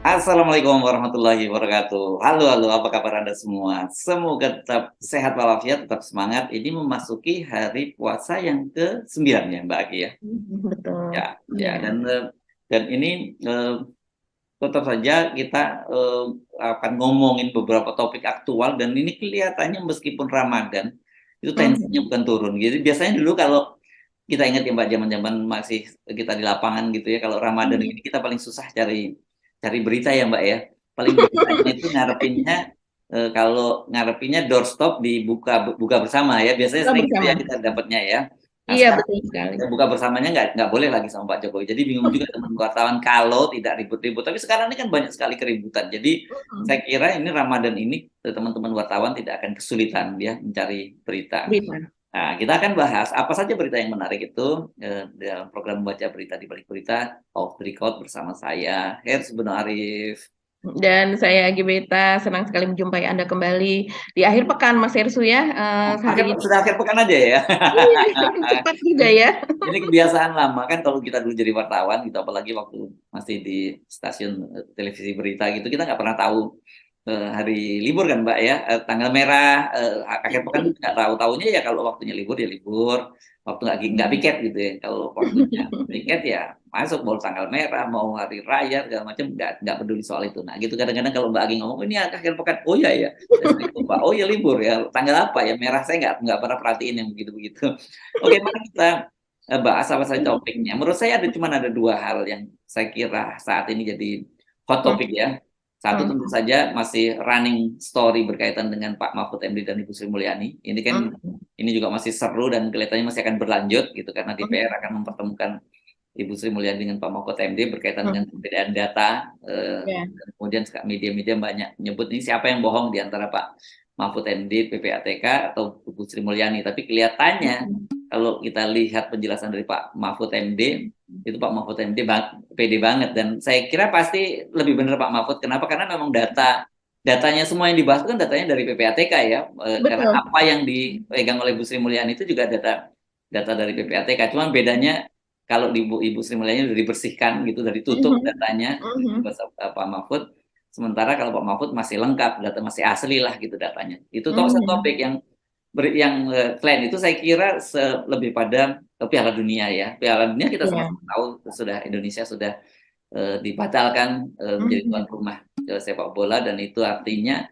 Assalamualaikum warahmatullahi wabarakatuh. Halo halo, apa kabar Anda semua? Semoga tetap sehat walafiat, tetap semangat. Ini memasuki hari puasa yang ke-9 ya, Mbak Aki ya? Betul, Ya, ya, iya. dan ini, tetap saja kita, akan ngomongin beberapa topik aktual dan ini kelihatannya meskipun Ramadan, itu tensinya Mhm, bukan turun. Jadi biasanya dulu kalau kita ingat ya Mbak, zaman-zaman masih kita di lapangan gitu ya, kalau Ramadan iya. ini kita paling susah cari cari berita ya Mbak ya. Paling biasanya itu ngarepinnya, kalau ngarepinnya doorstop dibuka buka bersama ya, biasanya Buka sering gitu ya bersama. kita dapatnya ya. Nah Iya, sekarang betul sekali. buka bersamanya nggak boleh lagi sama Pak Jokowi. Jadi bingung juga teman wartawan kalau tidak ribut-ribut. Tapi sekarang ini kan banyak sekali keributan. Jadi saya Mhm, kira ini Ramadan ini teman-teman wartawan tidak akan kesulitan ya mencari berita. berita. Nah, kita akan bahas apa saja berita yang menarik itu dalam program membaca berita di balik berita off the record bersama saya Hers Beno Arif. Dan saya Gibeta, senang sekali menjumpai Anda kembali di akhir pekan, Mas Hersu ya. Hari ini Sudah akhir pekan aja ya. iya, cepat juga Ini ya. ini kebiasaan lama kan kalau kita dulu jadi wartawan gitu, apalagi waktu masih di stasiun televisi berita gitu, kita nggak pernah tahu hari libur kan Mbak ya, tanggal merah, akhir pekan nggak tahu, tahunya ya kalau waktunya libur, waktu nggak piket gitu ya. Kalau waktunya piket ya masuk, mau tanggal merah, mau hari raya segala macam nggak peduli soal itu. Nah gitu kadang-kadang kalau Mbak Agi ngomong, "Oh, ini akhir pekan." "Oh iya ya, saya sering lupa." "Oh ya libur ya, tanggal apa ya?" Merah saya nggak pernah perhatiin yang begitu-begitu. Oke, mari kita, bahas apa saja topiknya. Menurut saya ada 2 hal yang saya kira saat ini jadi hot topic ya. Satu tentu saja masih running story berkaitan dengan Pak Mahfud MD dan Ibu Sri Mulyani. Ini kan ini juga masih seru dan kelihatannya masih akan berlanjut gitu karena DPR akan mempertemukan Ibu Sri Mulyani dengan Pak Mahfud MD berkaitan dengan perbedaan data, Ya. dan kemudian media-media banyak menyebut ini siapa yang bohong di antara Pak Mahfud MD, PPATK atau Ibu Sri Mulyani. Tapi kelihatannya kalau kita lihat penjelasan dari Pak Mahfud MD, itu Pak Mahfud MD pede banget dan saya kira pasti lebih benar Pak Mahfud. Kenapa? Karena memang datanya semua yang dibahas itu kan datanya dari PPATK ya, karena Betul. apa yang dipegang oleh Bu Sri Mulyani itu juga data data dari PPATK. Cuman bedanya kalau di Ibu Sri Mulyani sudah dibersihkan gitu, sudah ditutup Mhm, datanya di mhm, Pak Mahfud. Sementara kalau Pak Mahfud masih lengkap, data masih asli lah gitu datanya. Itu satu topik mhm. yang selain itu saya kira lebih pada Piala Dunia ya. Piala Dunia kita Iya. sama-sama tahu sudah Indonesia sudah dibatalkan menjadi tuan Mhm. rumah sepak bola dan itu artinya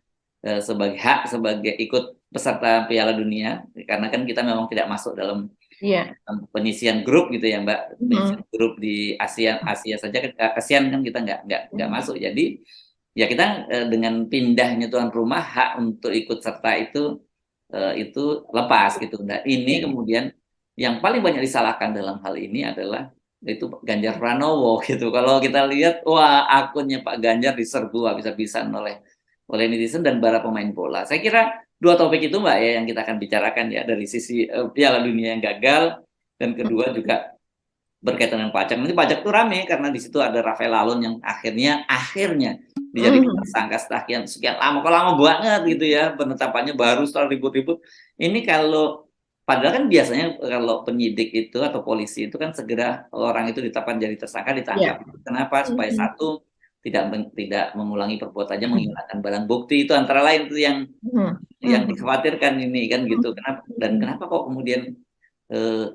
sebagai hak sebagai ikut peserta Piala Dunia karena kan kita memang tidak masuk dalam Iya. penyisian grup gitu ya Mbak, penyisian Mhm, grup di Asia Asia saja kan ASEAN kan kita nggak mhm. masuk. Jadi ya kita dengan pindahnya tuan rumah hak untuk ikut serta itu lepas gitu. Nah ini Iya. kemudian yang paling banyak disalahkan dalam hal ini adalah itu Ganjar Pranowo gitu. Kalau kita lihat wah akunnya Pak Ganjar diserbu habis-habisan oleh netizen dan para pemain bola. Saya kira 2 topik itu Mbak ya yang kita akan bicarakan ya dari sisi, Piala Dunia yang gagal dan kedua juga berkaitan dengan pajak. Nanti pajak itu rame karena di situ ada Rafael Alun yang akhirnya dijadikan Mhm. tersangka setelah sekian sekian lama, kok lama banget gitu ya penetapannya baru setelah ribut-ribut. Ini kalau padahal kan biasanya kalau penyidik itu atau polisi itu kan segera orang itu ditetapkan jadi tersangka ditangkap. Iya. Kenapa? Supaya Mhm. satu tidak mengulangi perbuatannya menghilangkan barang bukti itu antara lain itu Mhm. yang Mhm. dikhawatirkan ini kan gitu. Mhm. Kenapa kok kemudian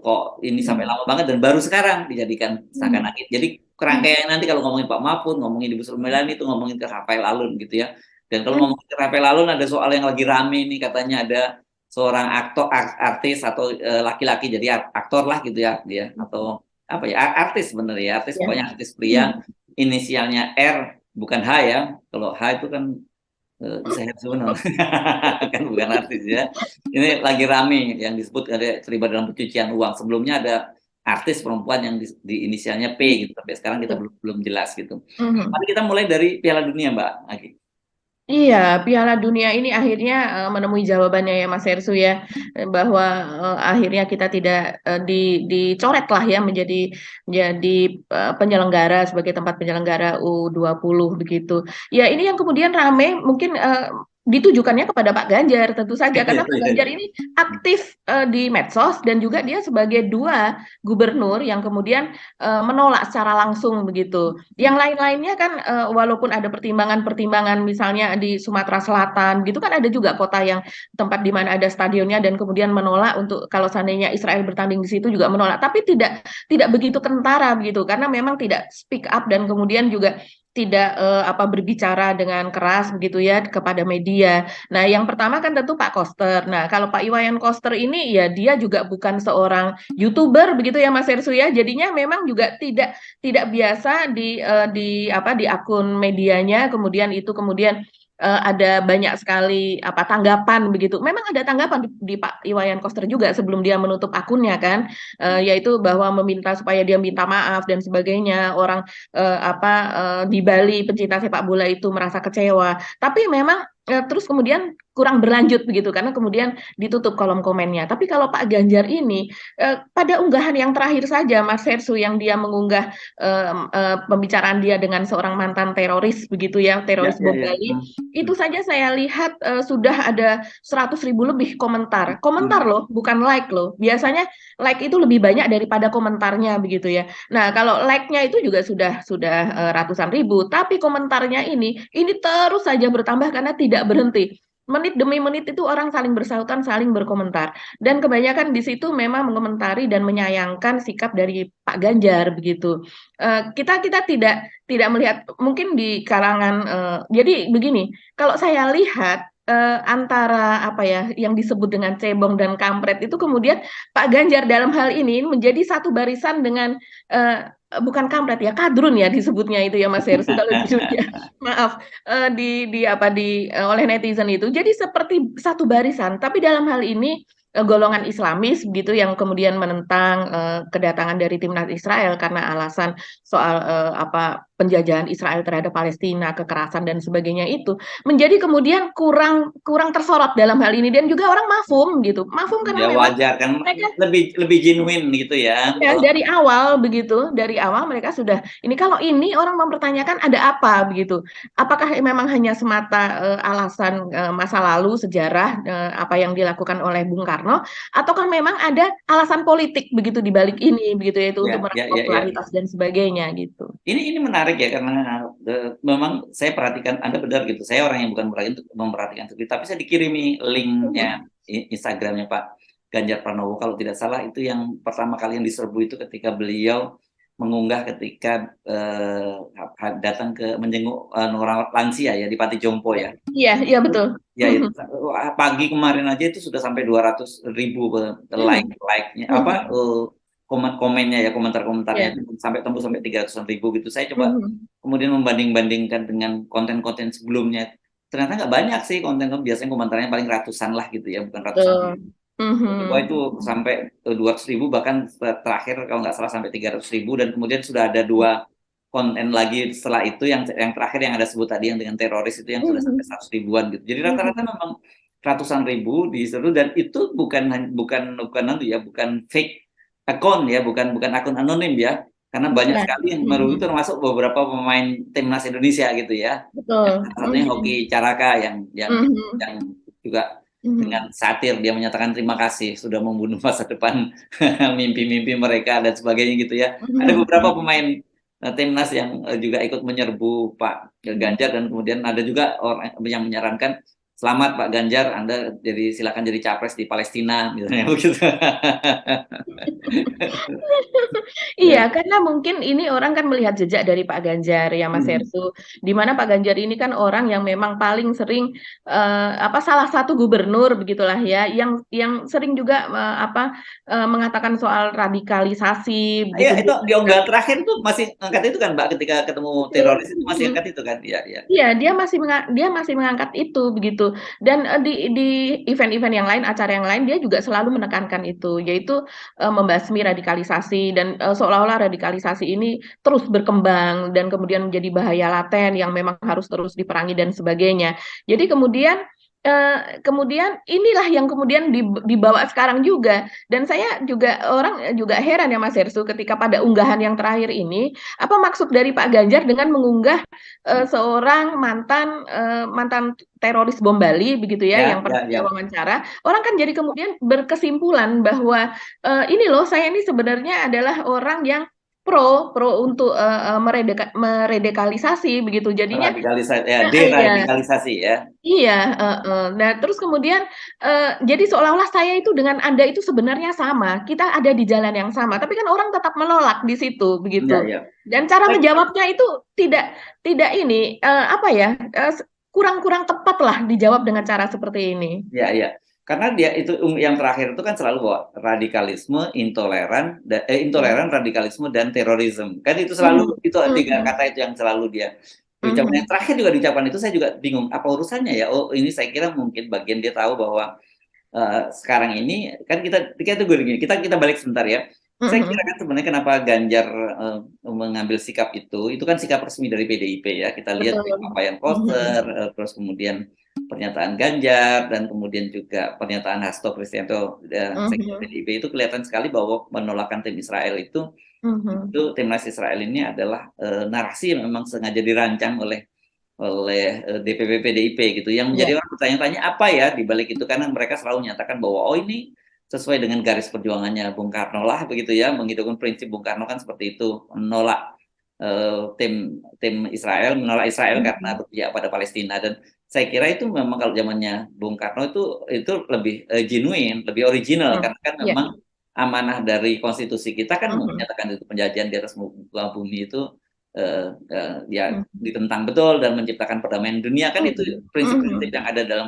kok ini sampai Mhm. lama banget dan baru sekarang dijadikan tersangka. Mhm. Nah, jadi Mhm. kerangkaian nanti kalau ngomongin Pak Mahfud, ngomongin Ibu Sri Mulyani itu ngomongin ke Rafael Alun gitu ya. Dan kalau Mhm. ngomongin ke Rafael Alun ada soal yang lagi rame nih katanya ada seorang artis atau laki-laki jadi aktor lah gitu ya dia atau apa ya artis sebenarnya ya artis Ya. pokoknya artis pria Mhm. inisialnya R bukan H ya. Kalau H itu kan bisa Hersono kan bukan artis ya. Ini lagi rame yang disebut ada terlibat dalam pencucian uang. Sebelumnya ada artis perempuan yang di inisialnya P gitu, sampai sekarang kita belum belum jelas gitu. Mhm. Mari kita mulai dari Piala Dunia, Mbak Agi. Iya, Piala Dunia ini akhirnya menemui jawabannya ya Mas Hersu ya, bahwa akhirnya kita tidak dicoret lah ya menjadi penyelenggara sebagai tempat penyelenggara U20 begitu. Ya ini yang kemudian rame mungkin ditujukannya kepada Pak Ganjar tentu saja karena Pak Iya, Ganjar ini aktif di medsos dan juga dia sebagai dua gubernur yang kemudian menolak secara langsung begitu. Yang lain-lainnya kan walaupun ada pertimbangan-pertimbangan misalnya di Sumatera Selatan gitu kan ada juga kota yang tempat di mana ada stadionnya dan kemudian menolak untuk kalau seandainya Israel bertanding di situ juga menolak tapi tidak begitu kentara begitu karena memang tidak speak up dan kemudian juga tidak berbicara dengan keras begitu ya kepada media. Nah, yang pertama kan tentu Pak Koster. Nah, kalau Pak Iwayan Koster ini ya dia juga bukan seorang YouTuber begitu ya Mas Hersu ya. Jadinya memang juga tidak biasa di akun medianya kemudian itu kemudian ada banyak sekali tanggapan begitu. Memang ada tanggapan di Pak Iwayan Koster juga sebelum dia menutup akunnya kan, yaitu bahwa meminta supaya dia minta maaf dan sebagainya. Orang di Bali pencinta sepak bola itu merasa kecewa. Tapi memang terus kemudian kurang berlanjut begitu karena kemudian ditutup kolom komennya. Tapi kalau Pak Ganjar ini pada unggahan yang terakhir saja Mas Hersu yang dia mengunggah pembicaraan dia dengan seorang mantan teroris begitu ya, ya, teroris ya, bom ya. Bali, itu saja saya lihat sudah ada 100.000 lebih komentar. Komentar loh, bukan like loh. Biasanya like itu lebih banyak daripada komentarnya begitu ya. Nah, kalau like-nya itu juga sudah ratusan ribu, tapi komentarnya ini terus saja bertambah karena tidak berhenti. Menit demi menit itu orang saling bersautan, saling berkomentar. Dan kebanyakan di situ memang mengomentari dan menyayangkan sikap dari Pak Ganjar begitu. Kita tidak melihat mungkin di kalangan jadi begini, kalau saya lihat antara apa ya yang disebut dengan cebong dan kampret itu kemudian Pak Ganjar dalam hal ini menjadi satu barisan dengan bukan kampret ya kadrun ya disebutnya itu ya Mas Heru kalau disebutnya maaf oleh netizen itu jadi seperti satu barisan tapi dalam hal ini golongan Islamis begitu yang kemudian menentang kedatangan dari timnas Israel karena alasan soal penjajahan Israel terhadap Palestina, kekerasan dan sebagainya itu menjadi kemudian kurang kurang tersorot dalam hal ini dan juga orang mafhum gitu. Mafhum karena Ya memang wajar kan mereka lebih lebih genuine gitu ya. ya, Kalau dari awal begitu, dari awal mereka sudah ini kalau ini orang mempertanyakan ada apa begitu. Apakah memang hanya semata alasan masa lalu sejarah apa yang dilakukan oleh Bung Karno ataukah memang ada alasan politik begitu di balik ini begitu yaitu untuk ya, meraih ya, ya, ya. popularitas dan sebagainya gitu. Ini menarik ya karena memang saya perhatikan Anda benar gitu. Saya orang yang bukan memperhatikan itu, tapi saya dikirimi linknya Instagramnya Pak Ganjar Pranowo kalau tidak salah itu yang pertama kali yang diserbu itu ketika beliau mengunggah ketika datang ke menjenguk orang lansia ya di Panti Jompo ya. Iya, iya betul. Ya itu pagi kemarin aja itu sudah sampai 200.000 like-nya komennya ya komentar-komentarnya Iya. sampai tembus sampai 300.000 gitu. Saya coba kemudian membanding-bandingkan dengan konten-konten sebelumnya. Ternyata nggak banyak sih konten biasanya komentarnya paling ratusan lah gitu ya bukan ratusan ribu. Coba itu sampai 200.000 bahkan terakhir kalau nggak salah sampai 300.000 dan kemudian sudah ada dua konten lagi setelah itu yang terakhir yang ada sebut tadi yang dengan teroris itu yang sudah sampai 100 ribuan gitu. Jadi rata-rata memang ratusan ribu di seluruh dan itu bukan fake account ya, bukan akun anonim ya. Karena banyak sekali yang baru itu termasuk beberapa pemain timnas Indonesia gitu ya. Betul. Salah satunya Hoki Caraka yang juga dengan satir dia menyatakan terima kasih sudah membunuh masa depan mimpi-mimpi mereka dan sebagainya gitu ya. Ada beberapa pemain timnas yang juga ikut menyerbu Pak Ganjar dan kemudian ada juga orang yang menyarankan selamat Pak Ganjar, Anda silakan jadi capres di Palestina misalnya begitu. Iya, karena mungkin ini orang kan melihat jejak dari Pak Ganjar ya Mas Hersu, di mana Pak Ganjar ini kan orang yang memang paling sering salah satu gubernur begitulah ya, yang sering juga mengatakan soal radikalisasi Iya, begitu. itu di unggahan terakhir tuh masih angkat itu kan Mbak ketika ketemu teroris itu masih angkat itu kan? Iya, iya. Iya, dia masih mengangkat itu begitu. Dan di event-event yang lain, acara yang lain dia juga selalu menekankan itu, yaitu membasmi radikalisasi dan seolah-olah radikalisasi ini terus berkembang dan kemudian menjadi bahaya laten yang memang harus terus diperangi dan sebagainya. Jadi kemudian kemudian inilah yang kemudian dibawa sekarang juga. Dan saya juga orang juga heran ya Mas Hersu ketika pada unggahan yang terakhir ini, apa maksud dari Pak Ganjar dengan mengunggah seorang mantan teroris bom Bali begitu ya Ya, yang pernah ya, dia ya. wawancara. Orang kan jadi kemudian berkesimpulan bahwa ini loh saya ini sebenarnya adalah orang yang pro untuk meredekalisasi begitu. Jadinya Radikalisasi, ya, ya. deradikalisasi ya. Iya, nah terus kemudian, jadi seolah-olah saya itu dengan Anda itu sebenarnya sama, kita ada di jalan yang sama, tapi kan orang tetap menolak di situ, begitu. Ya, ya. Dan cara Baik. menjawabnya itu tidak tidak ini, apa ya, kurang-kurang tepat lah dijawab dengan cara seperti ini. Ya, ya. Karena dia itu yang terakhir itu kan selalu bahwa radikalisme, Mhm, intoleran, radikalisme dan terorisme. Kan itu selalu mhm, itu tiga mhm, kata itu yang selalu dia ucapkan. Yang mhm, terakhir juga diucapkan itu saya juga bingung apa urusannya ya. Oh, ini saya kira mungkin bagian dia tahu bahwa sekarang ini kan kita tunggu gini, kita balik sebentar ya. Saya kira mhm, kan sebenarnya kenapa Ganjar mengambil sikap itu kan sikap resmi dari PDIP ya. Kita lihat betul. dari papaian Mhm, poster, terus kemudian pernyataan Ganjar dan kemudian juga pernyataan Hasto Kristianto Sekjen mhm, PDIP itu kelihatan sekali bahwa penolakan tim Israel itu mhm, timnas Israel ini adalah narasi yang memang sengaja dirancang oleh DPP PDIP gitu. Yang menjadi ya, orang bertanya-tanya apa ya di balik itu karena mereka selalu menyatakan bahwa oh ini sesuai dengan garis perjuangannya Bung Karno lah begitu ya, menghidupkan prinsip Bung Karno kan seperti itu, menolak tim tim Israel, menolak Israel karena mhm, berpihak pada Palestina dan saya kira itu memang kalau zamannya Bung Karno itu lebih genuine, lebih original mhm, karena kan ya, memang amanah dari konstitusi kita kan mhm, menyatakan itu penjajahan di atas muka bumi itu ya mhm, ditentang betul dan menciptakan perdamaian dunia kan itu mhm, prinsip-prinsip yang mhm, ada dalam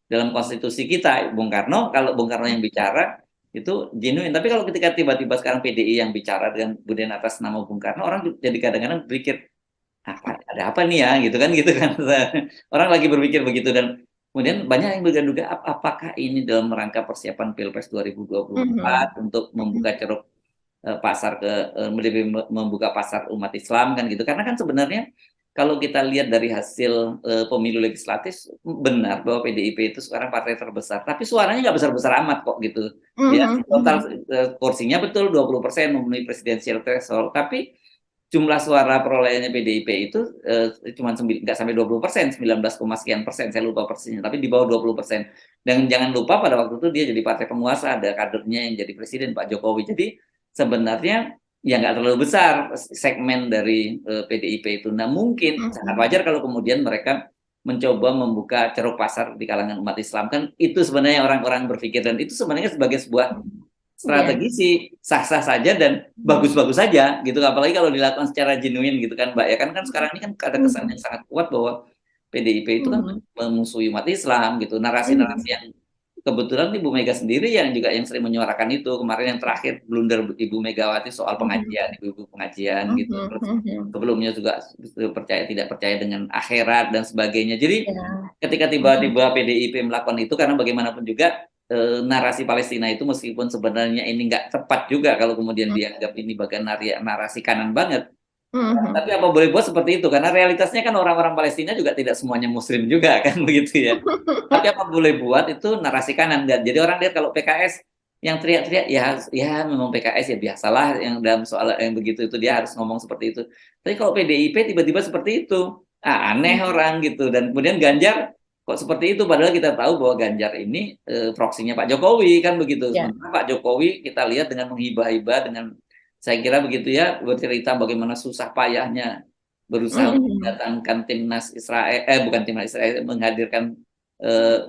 dalam konstitusi kita. Bung Karno kalau Bung Karno yang bicara itu genuine. Tapi kalau ketika tiba-tiba sekarang PDI yang bicara dengan kemudian atas nama Bung Karno, orang jadi kadang-kadang berpikir apa ada apa nih ya gitu kan orang lagi berpikir begitu dan kemudian banyak yang berduga apakah ini dalam rangka persiapan Pilpres 2024 mhm, untuk membuka mhm. ceruk pasar lebih membuka pasar umat Islam kan gitu. Karena kan sebenarnya kalau kita lihat dari hasil pemilu legislatif benar bahwa PDIP itu sekarang partai terbesar, tapi suaranya nggak besar-besar amat kok gitu. Ya, Mhm, total mhm. kursinya betul 20% memenuhi presidensial threshold, tapi jumlah suara perolehannya PDIP itu cuma nggak sampai 20%, 19, sekian persen, saya lupa persisnya, tapi di bawah 20%. Dan jangan lupa pada waktu itu dia jadi partai penguasa, ada kadernya yang jadi presiden Pak Jokowi. Jadi sebenarnya ya nggak terlalu besar segmen dari PDIP itu. Nah mungkin sangat Mhm. wajar kalau kemudian mereka mencoba membuka ceruk pasar di kalangan umat Islam kan itu sebenarnya orang-orang berpikir dan itu sebenarnya sebagai sebuah Iya. strategi sih sah-sah saja dan Mhm. bagus-bagus saja gitu apalagi kalau dilakukan secara genuine gitu kan Mbak ya kan sekarang ini kan ada kesan Mhm. yang sangat kuat bahwa PDIP itu kan Mhm. memusuhi umat Islam gitu narasi-narasi Mhm. yang kebetulan Ibu Mega sendiri yang juga yang sering menyuarakan itu kemarin yang terakhir blunder Ibu Megawati soal Mhm. pengajian ibu-ibu pengajian gitu Mhm. terus Mhm. sebelumnya juga percaya tidak percaya dengan akhirat dan sebagainya jadi Iya. ketika Mhm. tiba-tiba PDIP melakukan itu karena bagaimanapun juga narasi Palestina itu meskipun sebenarnya ini nggak tepat juga kalau kemudian dianggap ini bagian narasi kanan banget, tapi Mhm. apa boleh buat seperti itu karena realitasnya kan orang-orang Palestina juga tidak semuanya Muslim juga kan begitu ya. Tapi apa boleh buat itu narasi kanan dan jadi orang lihat kalau PKS yang teriak-teriak ya ya memang PKS ya biasalah yang dalam soal yang begitu itu dia harus ngomong seperti itu. Tapi kalau PDIP tiba-tiba seperti itu, aneh Mhm. orang gitu dan kemudian Ganjar kok seperti itu padahal kita tahu bahwa Ganjar ini proksinya Pak Jokowi kan begitu. Ya. Sementara Pak Jokowi kita lihat dengan menghibah-hibah dengan saya kira begitu ya bercerita bagaimana susah payahnya berusaha untuk Mhm. mendatangkan timnas Israel bukan timnas Israel menghadirkan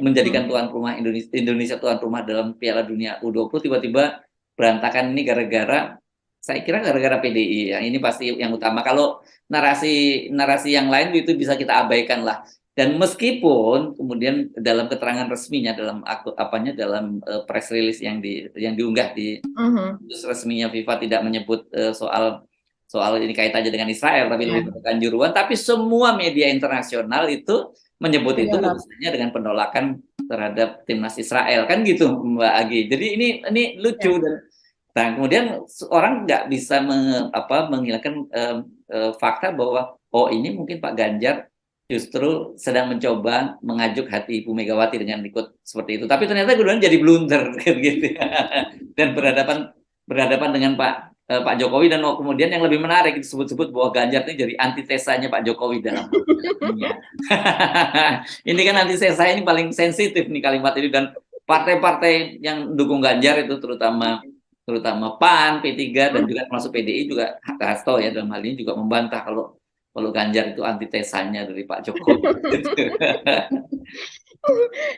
menjadikan Mhm. tuan rumah Indonesia tuan rumah dalam Piala Dunia U20 tiba-tiba berantakan ini gara-gara saya kira gara-gara PDI ya ini pasti yang utama kalau narasi narasi yang lain itu bisa kita abaikan lah dan meskipun kemudian dalam keterangan resminya dalam apanya dalam press release yang diunggah di Mhm. situs resminya FIFA tidak menyebut soal soal ini kaitannya dengan Israel tapi Ya. lebih ke Kanjuruhan tapi semua media internasional itu menyebut itu Menyorot. urusannya dengan penolakan terhadap timnas Israel kan gitu Mbak Agi. Jadi ini lucu Ya. dan nah, kemudian orang nggak bisa menghilangkan fakta bahwa oh ini mungkin Pak Ganjar justru sedang mencoba mengajuk hati Ibu Megawati dengan ikut seperti itu. Tapi ternyata kemudian jadi blunder gitu ya. Dan berhadapan dengan Pak Jokowi, dan kemudian yang lebih menarik disebut-sebut bahwa Ganjar ini jadi antitesanya Pak Jokowi dalam politik dunia. Ini kan antitesa ini paling sensitif nih kalimat ini, dan partai-partai yang dukung Ganjar itu terutama PAN, P3 dan juga termasuk PDI juga, Hasto ya dalam hal ini juga membantah kalau Ganjar itu antitesanya dari Pak Jokowi.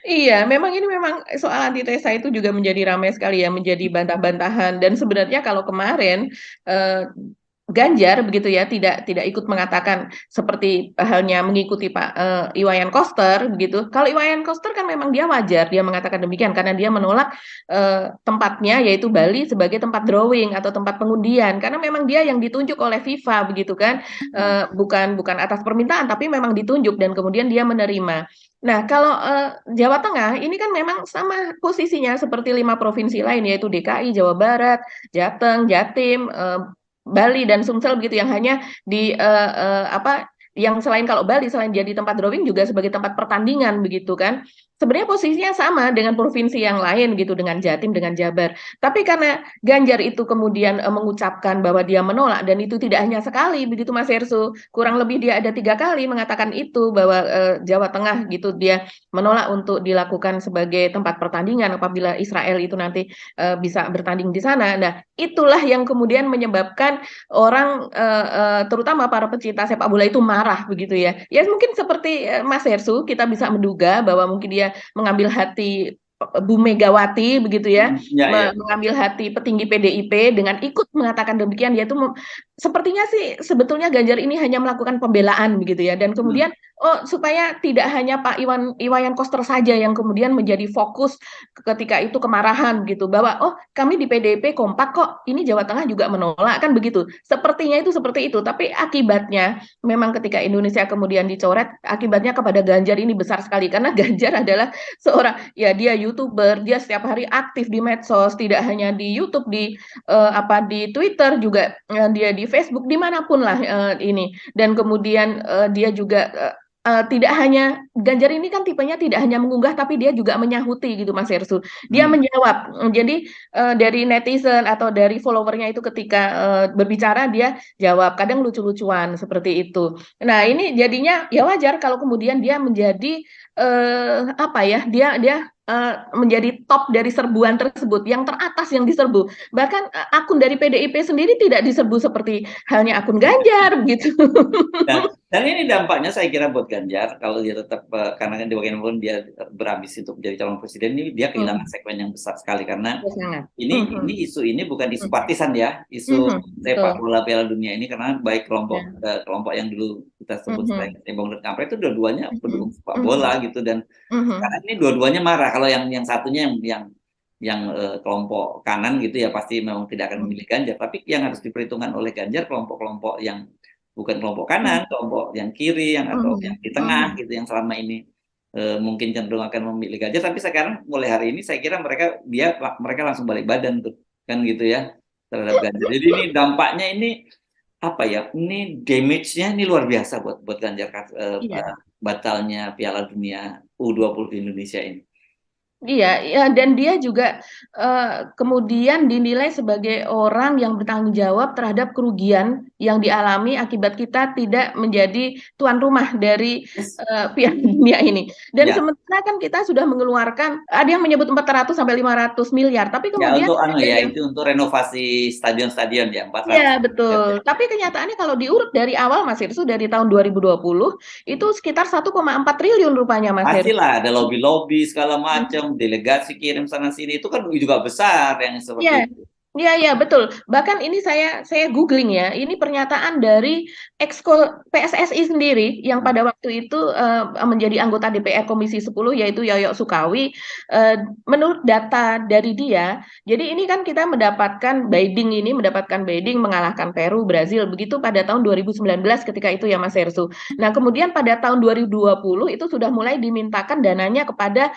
Iya, memang ini memang soal antitesa itu juga menjadi ramai sekali ya, menjadi bantah-bantahan. Dan sebenarnya kalau kemarin eh, Ganjar begitu ya tidak ikut mengatakan seperti halnya mengikuti Pak Iwayan Koster begitu. Kalau Iwayan Koster kan memang dia wajar dia mengatakan demikian karena dia menolak tempatnya yaitu Bali sebagai tempat drawing atau tempat pengundian karena memang dia yang ditunjuk oleh FIFA begitu kan. Bukan atas permintaan tapi memang ditunjuk dan kemudian dia menerima. Nah, kalau Jawa Tengah ini kan memang sama posisinya seperti 5 provinsi lain yaitu DKI, Jawa Barat, Jateng, Jatim, Bali dan Sumsel begitu yang hanya di apa yang selain kalau Bali selain jadi tempat drawing juga sebagai tempat pertandingan begitu kan. Sebenarnya posisinya sama dengan provinsi yang lain gitu dengan Jatim dengan Jabar. Tapi karena Ganjar itu kemudian mengucapkan bahwa dia menolak dan itu tidak hanya sekali begitu Mas Hersu, kurang lebih dia ada 3 kali mengatakan itu bahwa Jawa Tengah gitu dia menolak untuk dilakukan sebagai tempat pertandingan apabila Israel itu nanti bisa bertanding di sana. Nah, itulah yang kemudian menyebabkan orang terutama para pecinta sepak bola itu marah begitu ya. Ya mungkin seperti Mas Hersu kita bisa menduga bahwa mungkin dia mengambil hati Bu Megawati begitu ya, Ya, ya. mengambil hati petinggi PDIP dengan ikut mengatakan demikian yaitu sepertinya sih sebetulnya Ganjar ini hanya melakukan pembelaan begitu ya dan kemudian supaya tidak hanya Pak Iwayan Koster saja yang kemudian menjadi fokus ketika itu kemarahan gitu bahwa kami di PDIP kompak kok ini Jawa Tengah juga menolak kan begitu sepertinya itu seperti itu tapi akibatnya memang ketika Indonesia kemudian dicoret akibatnya kepada Ganjar ini besar sekali karena Ganjar adalah seorang ya dia YouTuber dia setiap hari aktif di medsos tidak hanya di YouTube di Twitter juga dia di Facebook dimanapun lah ini dan kemudian dia juga tidak hanya Ganjar ini kan tipenya tidak hanya mengunggah tapi dia juga menyahuti gitu Mas Hersu. Dia menjawab. Jadi dari netizen atau dari followernya itu ketika berbicara dia jawab kadang lucu-lucuan seperti itu. Nah, ini jadinya ya wajar kalau kemudian dia menjadi dia menjadi top dari serbuan tersebut, yang teratas yang diserbu. Bahkan akun dari PDIP sendiri tidak diserbu seperti halnya akun Ganjar begitu. Dan ini dampaknya saya kira buat Ganjar kalau dia tetap karena kan di bagaimanapun dia berambisi untuk menjadi calon presiden ini dia kehilangan segmen yang besar sekali karena ini isu ini bukan isu partisan ya, isu sepak bola Piala Dunia ini karena baik kelompok yang dulu kita sebut sebagai Cebong dan Kampret itu dua-duanya pendukung sepak bola gitu dan sekarang ini dua-duanya marah kalau yang satunya yang kelompok kanan gitu ya pasti memang tidak akan memilih Ganjar tapi yang harus diperhitungkan oleh Ganjar kelompok-kelompok yang bukan kelompok kanan, kelompok yang kiri atau yang di tengah gitu yang selama ini mungkin cenderung akan memilih Ganjar tapi sekarang mulai hari ini saya kira mereka langsung balik badan tuh kan gitu ya terhadap Ganjar. Jadi ini dampaknya ini apa ya? Ini damage-nya ini luar biasa buat Ganjar batalnya Piala Dunia U20 di Indonesia ini. Iya, ya, dan dia juga kemudian dinilai sebagai orang yang bertanggung jawab terhadap kerugian yang dialami akibat kita tidak menjadi tuan rumah dari Piala Dunia ini. Dan sementara kan kita sudah mengeluarkan, ada yang menyebut 400 sampai 500 miliar, tapi kemudian itu untuk renovasi stadion-stadion ya 400. Iya, betul. Tapi kenyataannya kalau diurut dari awal Mas Hirsu dari tahun 2020 itu sekitar 1,4 triliun rupanya Mas Hirsu. Pastilah ada lobby-lobby segala macam, delegasi kirim sana sini itu kan juga besar yang seperti itu. Iya, betul. Bahkan ini saya googling ya. Ini pernyataan dari Exco PSSI sendiri yang pada waktu itu menjadi anggota DPR Komisi 10 yaitu Yoyo Sukawi. Menurut data dari dia, jadi ini kan kita mendapatkan bidding mengalahkan Peru, Brazil begitu pada tahun 2019 ketika itu ya Mas Hersu. Nah, kemudian pada tahun 2020 itu sudah mulai dimintakan dananya kepada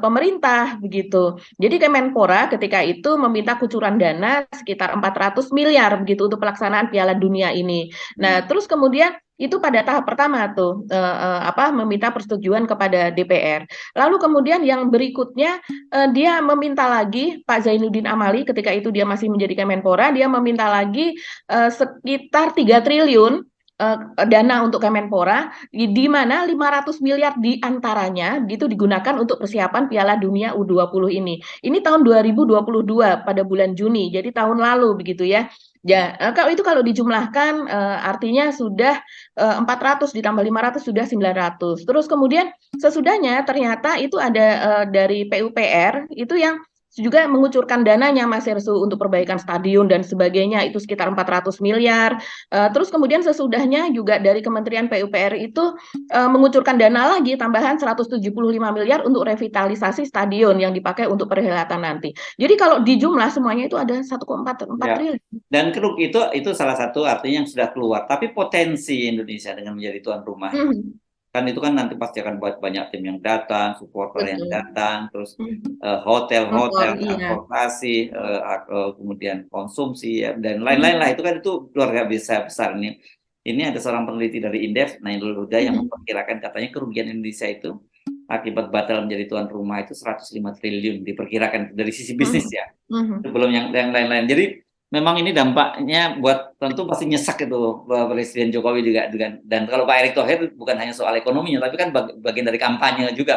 pemerintah begitu. Jadi Kemenpora ketika itu meminta kucuran dana sekitar 400 miliar begitu untuk pelaksanaan Piala Dunia ini. Nah, terus kemudian Itu pada tahap pertama tuh meminta persetujuan kepada DPR. Lalu kemudian yang berikutnya dia meminta lagi Pak Zainuddin Amali ketika itu dia masih menjadi Kemenpora, dia meminta lagi sekitar 3 triliun dana untuk Kemenpora, di mana 500 miliar diantaranya gitu digunakan untuk persiapan Piala Dunia U20 ini. Ini tahun 2022 pada bulan Juni, jadi tahun lalu begitu ya. Ya, kalau dijumlahkan artinya sudah 400 ditambah 500 sudah 900. Terus kemudian sesudahnya ternyata itu ada dari PUPR itu yang juga mengucurkan dananya Mas Hersu untuk perbaikan stadion dan sebagainya itu sekitar 400 miliar. Terus kemudian sesudahnya juga dari Kementerian PUPR itu mengucurkan dana lagi tambahan 175 miliar untuk revitalisasi stadion yang dipakai untuk perhelatan nanti. Jadi kalau dijumlah semuanya itu ada 1,4 Ya. triliun. Dan Kruk itu salah satu artinya yang sudah keluar. Tapi potensi Indonesia dengan menjadi tuan rumah Hmm, kan itu kan nanti pasti akan banyak tim yang datang, supporter yang betul. datang, terus Hmm. hotel-hotel, Motor, iya. transportasi, kemudian konsumsi ya, dan lain-lain lah. Hmm. Itu kan itu luar biasa besar ini. Ini ada seorang peneliti dari Indef, Nailul Huda, yang Hmm. memperkirakan katanya kerugian Indonesia itu akibat batal menjadi tuan rumah itu 105 triliun diperkirakan dari sisi Hmm. bisnis ya. Hmm. Sebelum yang lain-lain. Jadi memang ini dampaknya buat tentu pasti nyesek itu Presiden Jokowi juga dan kalau Pak Erick Thohir bukan hanya soal ekonominya tapi kan bagian dari kampanye juga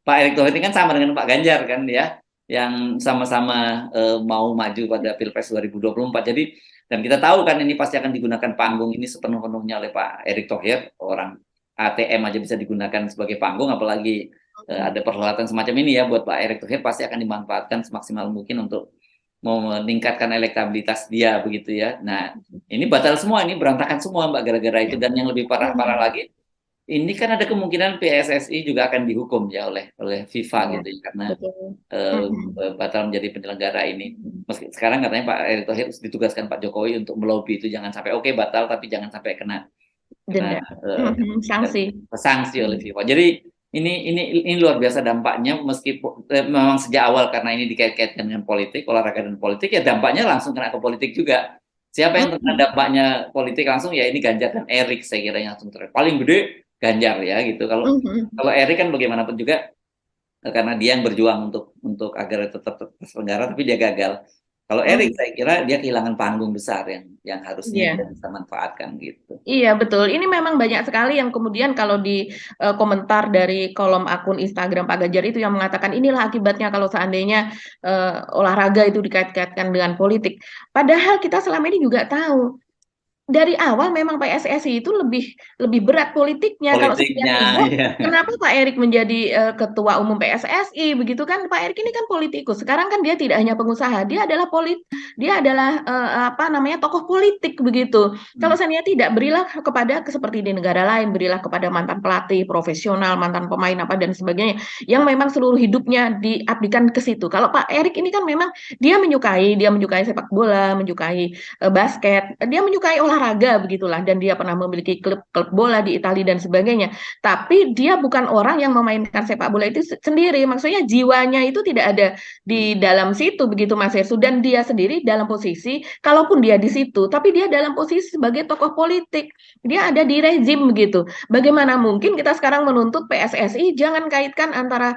Pak Erick Thohir ini kan sama dengan Pak Ganjar kan ya yang sama-sama mau maju pada Pilpres 2024. Jadi dan kita tahu kan ini pasti akan digunakan panggung ini sepenuh-penuhnya oleh Pak Erick Thohir, orang ATM aja bisa digunakan sebagai panggung apalagi ada perhelatan semacam ini ya buat Pak Erick Thohir pasti akan dimanfaatkan semaksimal mungkin untuk mau meningkatkan elektabilitas dia begitu ya. Nah, ini batal semua, ini berantakan semua Mbak gara-gara itu dan yang lebih parah Hmm. lagi, ini kan ada kemungkinan PSSI juga akan dihukum ya oleh FIFA Iya, gitu ya karena betul. eh, Hmm. batal menjadi penyelenggara ini. Meski sekarang katanya Pak Erick Thohir ditugaskan Pak Jokowi untuk melobi itu jangan sampai oke batal tapi jangan sampai kena kena Denda. Hmm. Sanksi. sanksi oleh Hmm. FIFA. Jadi ini luar biasa dampaknya meskipun memang sejak awal karena ini dikait-kaitkan dengan politik, olahraga dan politik ya dampaknya langsung kena ke politik juga. Siapa yang terkena Hmm. dampaknya politik langsung ya ini Ganjar dan Erik saya kira yang langsung terkena. Paling gede Ganjar ya gitu. Kalau Hmm. kalau Erik kan bagaimanapun juga karena dia yang berjuang untuk agar tetap terselenggara tapi dia gagal. Kalau Erik Hmm. saya kira dia kehilangan panggung besar yang harusnya dia Iya. bisa manfaatkan gitu. Iya, betul. Ini memang banyak sekali yang kemudian kalau di komentar dari kolom akun Instagram Pak Ganjar itu yang mengatakan inilah akibatnya kalau seandainya olahraga itu dikait-kaitkan dengan politik. Padahal kita selama ini juga tahu dari awal memang PSSI itu lebih lebih berat politiknya. Kalau saya Politiknya tidak, ya. kenapa Pak Erik menjadi ketua umum PSSI begitu kan? Pak Erik ini kan politikus. Sekarang kan dia tidak hanya pengusaha, dia adalah apa namanya tokoh politik begitu. Kalau saya tidak, berilah kepada seperti di negara lain, berilah kepada mantan pelatih profesional, mantan pemain apa dan sebagainya yang memang seluruh hidupnya diabdikan ke situ. Kalau Pak Erik ini kan memang dia menyukai sepak bola, menyukai basket, dia menyukai olahraga begitulah dan dia pernah memiliki klub bola di Italia dan sebagainya. Tapi dia bukan orang yang memainkan sepak bola itu sendiri. Maksudnya jiwanya itu tidak ada di dalam situ begitu Mas Hersu dan dia sendiri dalam posisi kalaupun dia di situ tapi dia dalam posisi sebagai tokoh politik. Dia ada di rezim begitu. Bagaimana mungkin kita sekarang menuntut PSSI jangan kaitkan antara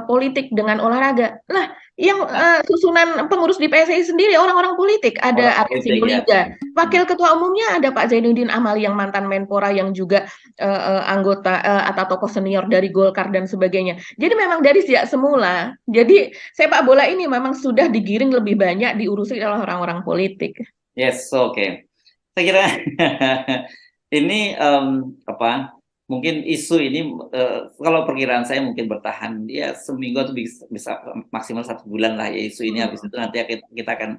politik dengan olahraga. Lah, yang susunan pengurus di PSSI sendiri orang-orang politik, Orang ada Arya politik ya. Sinulinga, wakil ketua umumnya ada Pak Zainuddin Amali yang mantan Menpora yang juga anggota atau tokoh senior dari Golkar dan sebagainya. Jadi memang dari sejak semula, jadi sepak bola ini memang sudah digiring lebih banyak diurusi oleh orang-orang politik. Yes, oke. Saya kira ini apa? Mungkin isu ini kalau perkiraan saya mungkin bertahan ya seminggu atau bisa maksimal 1 bulan lah ya isu ini. Habis Hmm. itu nanti kita akan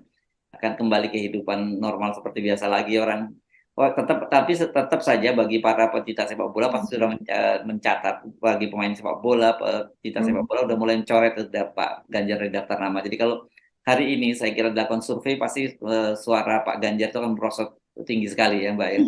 kembali kehidupan normal seperti biasa lagi orang. Oh, tetap saja bagi para pecinta sepak bola pasti sudah mencatat bagi pemain sepak bola, pecinta sepak Hmm. bola udah mulai mencoret Pak Ganjar di daftar nama. Jadi kalau hari ini saya kira dilakukan survei pasti suara Pak Ganjar itu akan merosot tinggi sekali ya Mbak ya.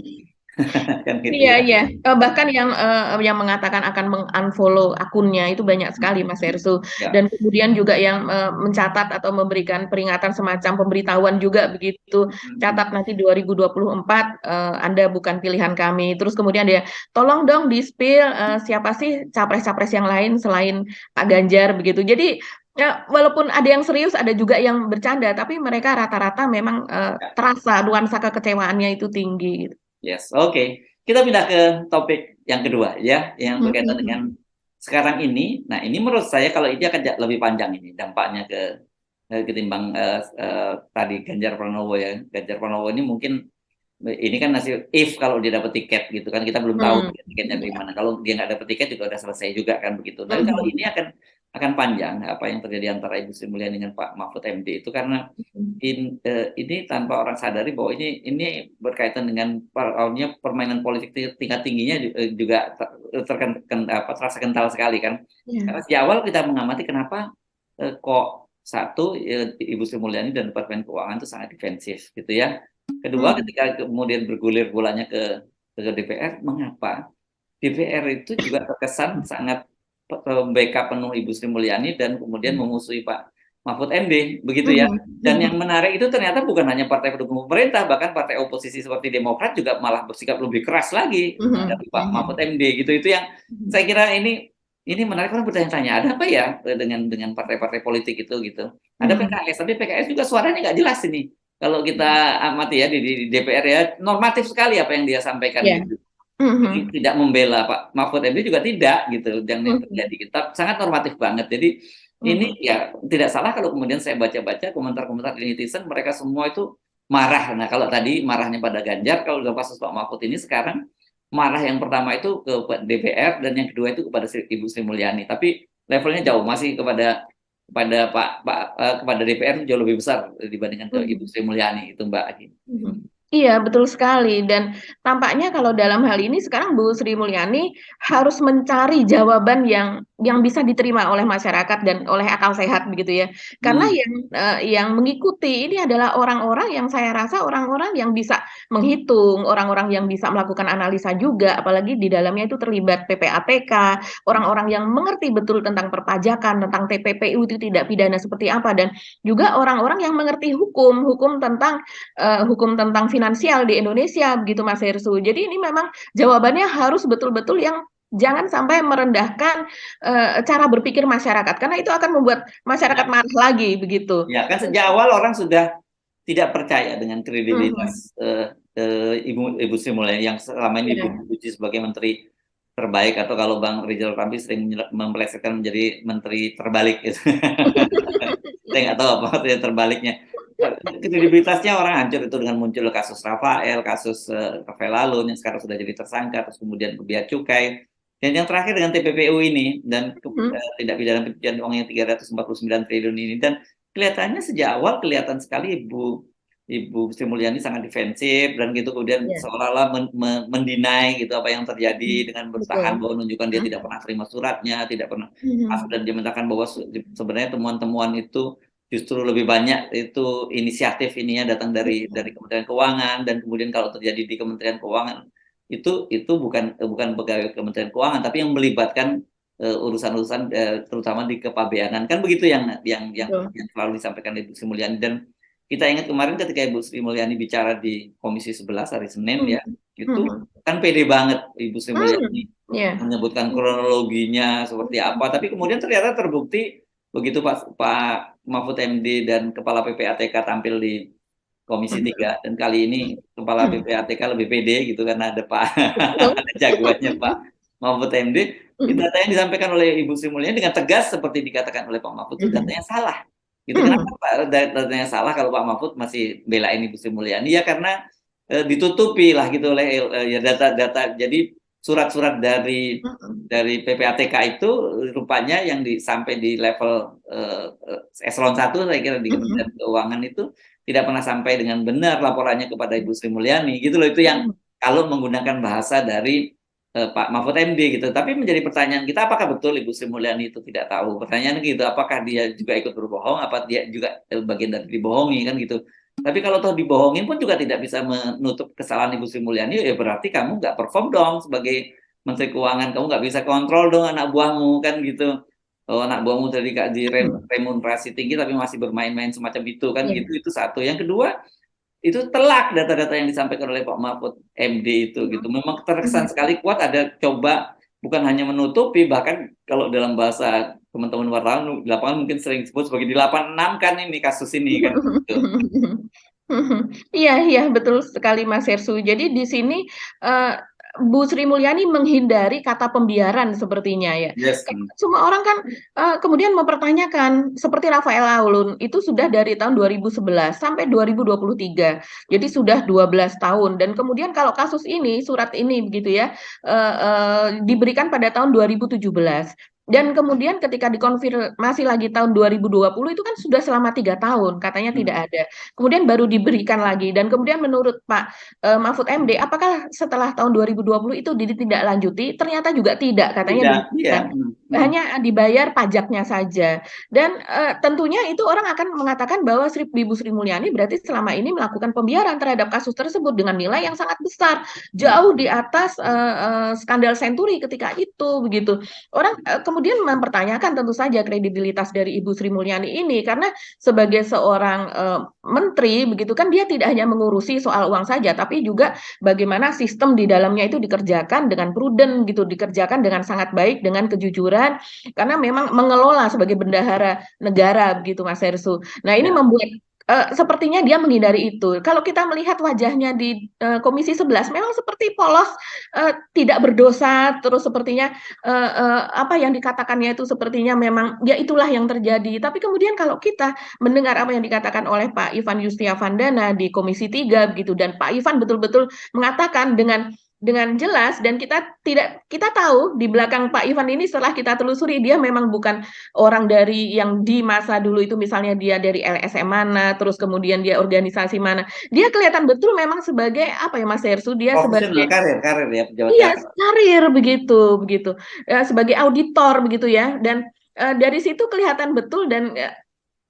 kan gitu Iya, ya. iya. Bahkan yang mengatakan akan mengunfollow akunnya itu banyak sekali, Mas Ersu. Ya. Dan kemudian juga yang mencatat atau memberikan peringatan semacam pemberitahuan juga begitu. Catat nanti 2024 Anda bukan pilihan kami. Terus kemudian dia tolong dong di-spill siapa sih capres-capres yang lain selain Pak Ganjar begitu. Jadi ya, walaupun ada yang serius, ada juga yang bercanda, tapi mereka rata-rata memang terasa nuansa kekecewaannya itu tinggi gitu. Yes, oke. Kita pindah ke topik yang kedua ya, yang berkaitan dengan Mhm. sekarang ini. Nah, ini menurut saya kalau ini akan lebih panjang ini dampaknya ketimbang tadi Ganjar Pranowo ya. Ganjar Pranowo ini mungkin ini kan nasib if kalau dia dapat tiket gitu kan kita belum tahu Hmm. tiketnya dari Ya. mana. Kalau dia nggak dapat tiket juga udah selesai juga kan begitu. Tapi kalau Mhm. ini akan panjang apa yang terjadi antara Ibu Sri Mulyani dengan Pak Mahfud MD itu karena ini tanpa orang sadari bahwa ini berkaitan dengan permainan politik tingkat tingginya juga terasa kental sekali kan. Karena Ya. sejak awal kita mengamati kenapa kok satu Ibu Sri Mulyani dan Departemen Keuangan itu sangat defensif gitu ya. Kedua, Hmm. ketika kemudian bergulir bolanya ke DPR, mengapa DPR itu juga terkesan sangat backup penuh Ibu Sri Mulyani dan kemudian memusuhi Pak Mahfud MD begitu ya. Mhm. Dan yang Mhm. menarik itu ternyata bukan hanya partai pendukung pemerintah, bahkan partai oposisi seperti Demokrat juga malah bersikap lebih keras lagi Mhm. menghadapi Pak Mahfud MD gitu. Itu yang Mhm. saya kira ini menarik, orang bertanya-tanya ada apa ya dengan partai-partai politik itu gitu. Ada Mhm. PKS, tapi PKS juga suaranya nggak jelas ini. Kalau kita amati ya di DPR ya normatif sekali apa yang dia sampaikan Ya. gitu. Jadi Mhm. tidak membela Pak Mahfud MD juga tidak gitu yang Mhm. terjadi. Kita sangat normatif banget. Jadi ini Mhm. ya tidak salah kalau kemudian saya baca-baca komentar-komentar dari netizen mereka semua itu marah. Nah, kalau tadi marahnya pada Ganjar, kalau dalam kasus Pak Mahfud ini sekarang marah yang pertama itu ke DPR dan yang kedua itu kepada Ibu Sri Mulyani. Tapi levelnya jauh masih kepada DPR jauh lebih besar dibandingkan ke Ibu Mhm. Sri Mulyani itu Mbak. Mhm. Iya, betul sekali. Dan tampaknya kalau dalam hal ini sekarang Bu Sri Mulyani harus mencari jawaban yang bisa diterima oleh masyarakat dan oleh akal sehat begitu ya. Karena Hmm, yang mengikuti ini adalah orang-orang yang saya rasa orang-orang yang bisa menghitung, orang-orang yang bisa melakukan analisa juga, apalagi di dalamnya itu terlibat PPATK, orang-orang yang mengerti betul tentang perpajakan, tentang TPPU itu tidak pidana seperti apa, dan juga orang-orang yang mengerti hukum tentang finansial di Indonesia begitu Mas Hersu. Jadi ini memang jawabannya harus betul-betul yang jangan sampai merendahkan cara berpikir masyarakat karena itu akan membuat masyarakat ya, marah lagi begitu. ya kan sejak awal orang sudah tidak percaya dengan Mhm. kredibilitas Ibu Sri Mulyani yang selama ini Ya. dipuji sebagai menteri terbaik atau kalau Bang Rizal Ramli sering memplesetkan menjadi menteri terbalik gitu. Saya nggak tahu apa artinya terbaliknya. Kredibilitasnya orang hancur itu dengan muncul kasus Rafael, kasus Rafael Alun yang sekarang sudah jadi tersangka, terus kemudian ke Bea Cukai, dan yang terakhir dengan TPPU ini dan Mhm. tindak pidana pencucian uang yang 349 triliun ini dan kelihatannya sejak awal kelihatan sekali Ibu Sri Mulyani sangat defensif dan gitu kemudian Ya. seolah-olah mendinai gitu apa yang Mhm. terjadi dengan bertahan Betul. bahwa menunjukkan dia tidak Mhm. pernah terima suratnya, tidak pernah Mhm. dan dia menyatakan bahwa sebenarnya temuan-temuan itu justru lebih banyak itu inisiatif ininya datang dari Kementerian Keuangan dan kemudian kalau terjadi di Kementerian Keuangan itu bukan pegawai Kementerian Keuangan tapi yang melibatkan urusan-urusan terutama di kepabeanan kan begitu Betul. yang selalu disampaikan Ibu Sri Mulyani dan kita ingat kemarin ketika Ibu Sri Mulyani bicara di Komisi 11 hari Senin ya Mhm. itu Mhm. kan pede banget Ibu Sri Mhm. Mulyani Ya. menyebutkan kronologinya seperti apa tapi kemudian ternyata terbukti begitu Pak Mahfud MD dan Kepala PPATK tampil di Komisi Mhm. 3 dan kali ini Kepala Mhm. PPATK lebih pede gitu karena ada Betul. ada jagoannya Pak Mahfud MD. Mhm. Data yang disampaikan oleh Ibu Sri Mulyani dengan tegas seperti dikatakan oleh Pak Mahfud itu Mhm. datanya salah. Gitu. Kenapa Mhm. Pak datanya salah kalau Pak Mahfud masih belain Ibu Sri Mulyani? Ya karena ditutupi lah gitu oleh ya data-data. Jadi surat-surat Mhm. dari PPATK itu rupanya yang sampai di level eselon 1 saya kira di Kementerian Mhm. Keuangan itu tidak pernah sampai dengan benar laporannya kepada Ibu Sri Mulyani gitu loh itu yang Mhm. kalau menggunakan bahasa dari Pak Mahfud MD gitu. Tapi menjadi pertanyaan kita apakah betul Ibu Sri Mulyani itu tidak tahu? Pertanyaan gitu, apakah dia juga ikut berbohong apa dia juga bagian dari dibohongi kan gitu. Tapi kalau toh dibohongin pun juga tidak bisa menutup kesalahan Ibu Sri Mulyani, ya berarti kamu nggak perform dong sebagai Menteri Keuangan, kamu nggak bisa kontrol dong anak buahmu kan gitu. Oh, anak buahmu tadi kak di remunerasi tinggi tapi masih bermain-main semacam itu kan Iya. gitu, itu satu. Yang kedua, itu telak data-data yang disampaikan oleh Pak Mahfud MD itu gitu. Memang terkesan sekali kuat, ada coba bukan hanya menutupi, bahkan kalau dalam bahasa teman-teman wartawan di lapangan mungkin sering disebut sebagai di 86 kan ini kasus ini kan gitu. Iya iya, betul sekali Mas Hersu. Jadi di sini, eee, Bu Sri Mulyani menghindari kata pembiaran sepertinya ya. Yes. Karena semua orang kan, kemudian mempertanyakan, seperti Rafael Alun, itu sudah dari tahun 2011 sampai 2023. Jadi sudah 12 tahun dan kemudian kalau kasus ini, surat ini begitu ya, diberikan pada tahun 2017. Dan kemudian ketika dikonfirmasi lagi tahun 2020 itu kan sudah selama 3 tahun, katanya tidak ada. Kemudian baru diberikan lagi dan kemudian menurut Pak Mahfud MD, apakah setelah tahun 2020 itu ditindaklanjuti? Ternyata juga tidak, katanya Tidak, iya. demikian. Hanya dibayar pajaknya saja. Dan tentunya itu orang akan mengatakan bahwa Ibu Sri Mulyani berarti selama ini melakukan pembiaran terhadap kasus tersebut dengan nilai yang sangat besar, jauh di atas skandal Senturi ketika itu begitu. Orang kemudian mempertanyakan tentu saja kredibilitas dari Ibu Sri Mulyani ini karena sebagai seorang menteri begitu kan dia tidak hanya mengurusi soal uang saja tapi juga bagaimana sistem di dalamnya itu dikerjakan dengan prudent gitu, dikerjakan dengan sangat baik, dengan kejujuran karena memang mengelola sebagai bendahara negara begitu Mas Hersu. Nah, ini Ya. membuat sepertinya dia menghindari itu. Kalau kita melihat wajahnya di Komisi 11 memang seperti polos, tidak berdosa, terus sepertinya apa yang dikatakannya itu sepertinya memang ya itulah yang terjadi. Tapi kemudian kalau kita mendengar apa yang dikatakan oleh Pak Ivan Yustiavandana di Komisi 3 begitu dan Pak Ivan betul-betul mengatakan dengan jelas dan kita tahu di belakang Pak Ivan ini setelah kita telusuri dia memang bukan orang dari yang di masa dulu itu misalnya dia dari LSM mana terus kemudian dia organisasi mana, dia kelihatan betul memang sebagai apa ya Mas Hersu, dia Profesional, sebagai karir ya, pejabat iya, karir. karir begitu begitu. Sebagai auditor begitu ya dan, dari situ kelihatan betul dan,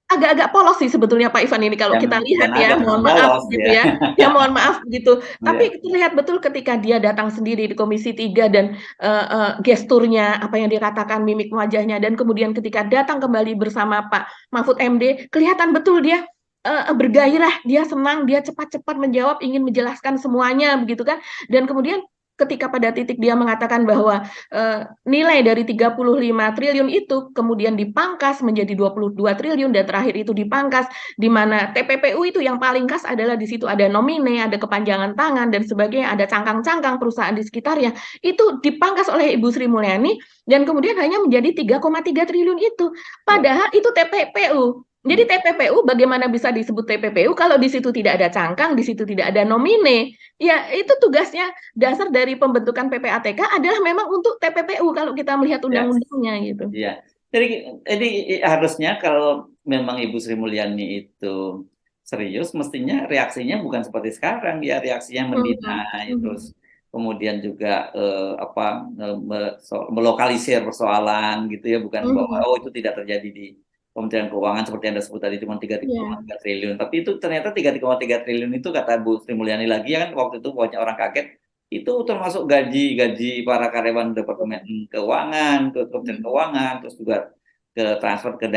agak-agak polos sih sebetulnya Pak Ivan ini kalau Yang kita lihat bukan ya, agak mohon maaf polos gitu ya. ya. Ya mohon maaf gitu. Tapi Ya. terlihat betul ketika dia datang sendiri di Komisi 3 dan, gesturnya, apa yang dikatakan, mimik wajahnya dan kemudian ketika datang kembali bersama Pak Mahfud MD, kelihatan betul dia, bergairah, dia senang, dia cepat-cepat menjawab, ingin menjelaskan semuanya begitu kan. Dan kemudian ketika pada titik dia mengatakan bahwa nilai dari 35 triliun itu kemudian dipangkas menjadi 22 triliun dan terakhir itu dipangkas di mana TPPU itu yang paling khas adalah di situ ada nomine, ada kepanjangan tangan dan sebagainya, ada cangkang-cangkang perusahaan di sekitarnya. Itu dipangkas oleh Ibu Sri Mulyani dan kemudian hanya menjadi 3,3 triliun itu. Ya. Padahal itu TPPU. Jadi TPPU bagaimana bisa disebut TPPU kalau di situ tidak ada cangkang, di situ tidak ada nomine? Ya, itu tugasnya dasar dari pembentukan PPATK adalah memang untuk TPPU kalau kita melihat Ya. undang-undangnya gitu. Iya. Jadi harusnya kalau memang Ibu Sri Mulyani itu serius, mestinya reaksinya bukan seperti sekarang, ya reaksinya Mhm, mendinai, mhm. terus kemudian juga melokalisir persoalan gitu ya, bukan bahwa Mhm. oh itu tidak terjadi di Kementerian Keuangan seperti yang Anda sebut tadi cuma tiga koma Iya. tiga triliun, tapi itu ternyata 3,3 triliun itu kata Bu Sri Mulyani lagi ya kan waktu itu banyak orang kaget itu termasuk gaji-gaji para karyawan Departemen Keuangan, ke Kementerian Mhm. Keuangan, terus juga ke transfer ke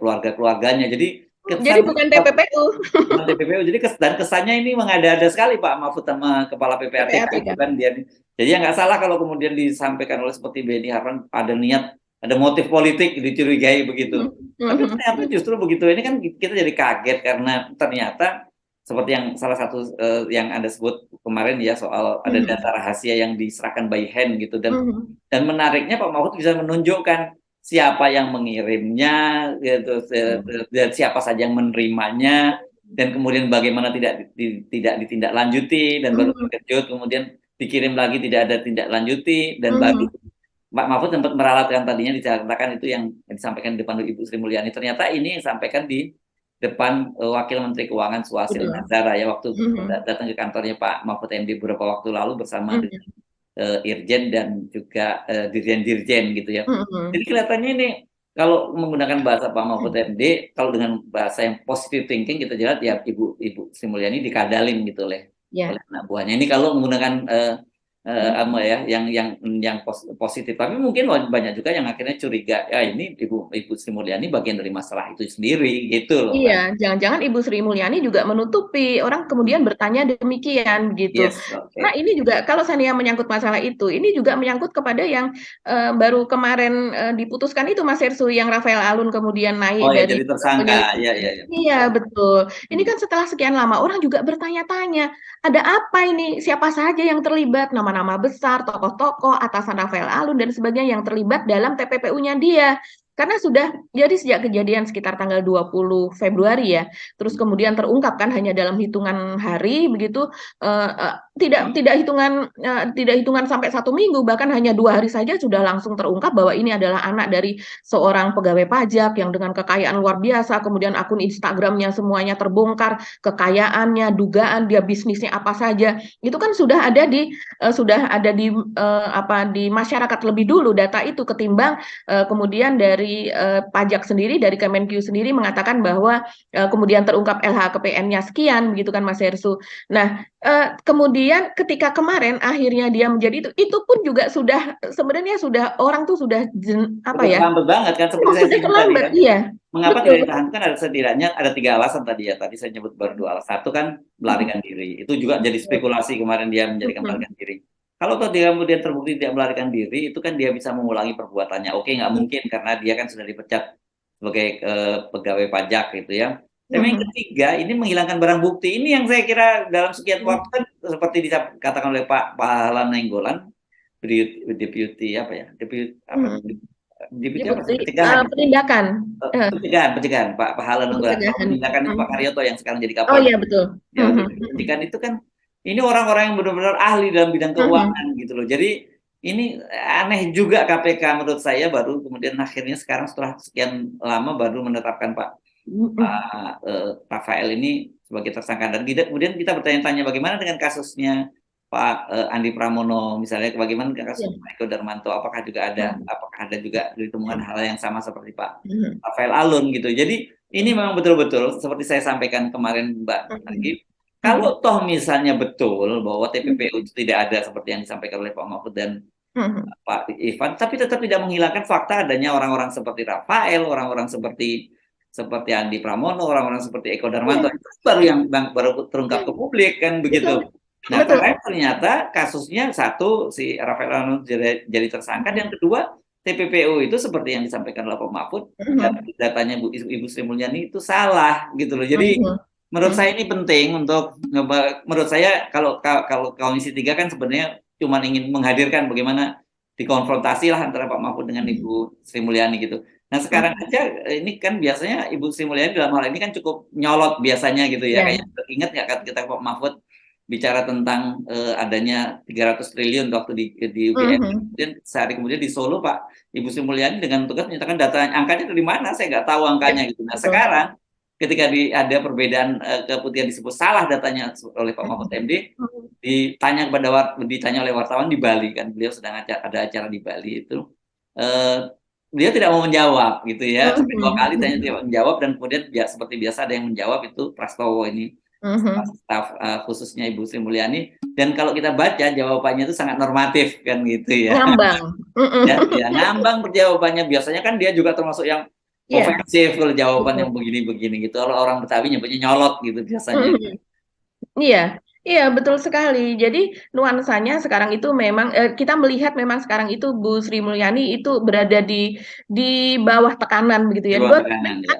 keluarga-keluarganya. Jadi Jadi kesan bukan TPPU, bukan TPPU, jadi dan kesannya ini mengada-ada sekali Pak Mahfud sama Kepala PPATK itu PPATK. kan dia. Jadi ya nggak salah kalau kemudian disampaikan oleh seperti Benny Harman ada niat, ada motif politik dicurigai begitu. Mhm, Tapi mhm, ternyata justru begitu ini kan kita jadi kaget karena ternyata seperti yang salah satu yang Anda sebut kemarin ya soal ada data mhm, rahasia yang diserahkan by hand gitu mhm, dan menariknya Pak Mahfud bisa menunjukkan siapa yang mengirimnya gitu mhm, dan siapa saja yang menerimanya dan kemudian bagaimana tidak ditindaklanjuti dan baru mhm, terkejut kemudian dikirim lagi tidak ada tindak lanjuti dan baru mhm. Pak Mahfud sempat meralatkan tadinya diceritakan itu yang disampaikan di depan Ibu Sri Mulyani ternyata ini yang disampaikan di depan Wakil Menteri Keuangan Suhasil Betul. Nazara ya waktu Mhm, datang ke kantornya Pak Mahfud MD beberapa waktu lalu bersama mhm, Irjen dan juga dirjen-dirjen gitu ya. Jadi mhm. kelihatannya ini kalau menggunakan bahasa Pak Mahfud MD, kalau dengan bahasa yang positive thinking kita jelas ya Ibu Sri Mulyani dikadalin gitu oleh Ya. anak buahnya. Ini kalau menggunakan apa ya yang positif. Tapi mungkin banyak juga yang akhirnya curiga, ya ini Ibu Sri Mulyani bagian dari masalah itu sendiri gitu loh Mbak. Iya, jangan-jangan Ibu Sri Mulyani juga menutupi, orang kemudian bertanya demikian gitu. Yes, Nah oke. ini juga kalau Sania menyangkut masalah itu, ini juga menyangkut kepada yang baru kemarin diputuskan itu Mas Hersu, yang Rafael Alun kemudian Oh naik ya dari jadi tersangka, ya penyelidikan. ya ya. Iya betul. Ini kan setelah sekian lama orang juga bertanya-tanya, ada apa ini? Siapa saja yang terlibat? Nama-nama besar, tokoh-tokoh, atasan Rafael Alun dan sebagainya yang terlibat dalam TPPU-nya dia. Karena sudah jadi sejak kejadian sekitar tanggal 20 Februari ya, terus kemudian terungkap kan hanya dalam hitungan hari begitu, tidak hitungan sampai 1 minggu, bahkan hanya 2 hari saja sudah langsung terungkap bahwa ini adalah anak dari seorang pegawai pajak yang dengan kekayaan luar biasa, kemudian akun Instagramnya semuanya terbongkar, kekayaannya, dugaan dia bisnisnya apa saja, itu kan sudah ada di masyarakat lebih dulu data itu ketimbang kemudian dari pajak sendiri, dari Kemenq sendiri mengatakan bahwa kemudian terungkap LHKPN-nya sekian, begitu kan Mas Hersu. Nah, kemudian ketika kemarin akhirnya dia menjadi itu pun juga sudah sebenarnya sudah orang tuh sudah apa Sudah ya? terlambat banget kan seperti saya Sudah singgung tadi terlambat, kan. iya. Mengapa Betul, tidak betul. ditahan kan ada setidaknya ada 3 alasan tadi ya. Tadi saya nyebut baru 2 alasan. Satu kan melarikan diri. Itu juga jadi spekulasi kemarin dia menjadikan melarikan diri. Kalau toh dia kemudian terbukti tidak melarikan diri, itu kan dia bisa mengulangi perbuatannya. Oke, nggak mungkin karena dia kan sudah dipecat sebagai pegawai pajak gitu ya. Dan yang ketiga, ini menghilangkan barang bukti. Ini yang saya kira dalam sekian waktu kan seperti dikatakan oleh Pak Pahala Nainggolan, deputi apa ya? Deputi apa? Deputi apa? Pencegahan. Penindakan, Pencegahan Pak Pahala Nainggolan. Kalau pencegahan. penindakan itu Pak Karyoto yang sekarang jadi Oh Kapolri. iya betul. Ya, pendidikan itu kan ini orang-orang yang benar-benar ahli dalam bidang keuangan gitu loh. Jadi ini aneh juga KPK menurut saya baru kemudian akhirnya sekarang setelah sekian lama baru menetapkan Rafael ini sebagai tersangka dan kemudian kita bertanya-tanya bagaimana dengan kasusnya Pak Andi Pramono misalnya, bagaimana dengan kasus Pak Eko Darmanto, apakah ada juga ditemukan hal yang sama seperti Pak Rafael Alun gitu. Jadi ini memang betul-betul seperti saya sampaikan kemarin Mbak Nagib, kalau toh misalnya betul bahwa TPPU itu tidak ada seperti yang disampaikan oleh Pak Mahfud dan Pak Ivan, tapi tetap tidak menghilangkan fakta adanya orang-orang seperti Rafael, orang-orang seperti Andi Pramono, orang-orang seperti Eko Darmanto, itu baru terungkap ke publik kan begitu. Nah, Betul. karena ternyata kasusnya satu si Rafael Alun jadi tersangka, dan kedua TPPU itu seperti yang disampaikan oleh Pak Mahfud, datanya Ibu Sri Mulyani itu salah gitu loh. Jadi menurut saya ini penting menurut saya kalau Komisi 3 kan sebenarnya cuma ingin menghadirkan bagaimana dikonfrontasi lah antara Pak Mahfud dengan Ibu Sri Mulyani gitu. Nah sekarang aja ini kan biasanya Ibu Sri Mulyani dalam hal ini kan cukup nyolot biasanya gitu ya. Kayak ingat nggak kita Pak Mahfud bicara tentang adanya 300 triliun waktu di UGM. Kemudian sehari kemudian di Solo Pak Ibu Sri Mulyani dengan tegas menyatakan data angkanya dari mana, saya nggak tahu angkanya gitu. Nah sekarang ketika ada perbedaan keputihan disebut salah datanya oleh Pak Mahfud MD, ditanya oleh wartawan di Bali kan, beliau sedang ada acara di Bali itu, beliau tidak mau menjawab gitu ya, sampai 2 kali tanya tidak menjawab, dan kemudian seperti biasa ada yang menjawab, itu Prastowo ini staf khususnya Ibu Sri Mulyani, dan kalau kita baca jawabannya itu sangat normatif kan gitu ya. Ngambang. Ya, ngambang jawabannya, biasanya kan dia juga termasuk yang ofensif kalau jawaban yang begini-begini gitu. Kalau orang Betawi nyebutnya nyolot gitu biasanya. Iya, iya betul sekali. Jadi nuansanya sekarang itu memang kita melihat memang sekarang itu Bu Sri Mulyani itu berada di bawah tekanan begitu ya. Di bawah tekanan ya.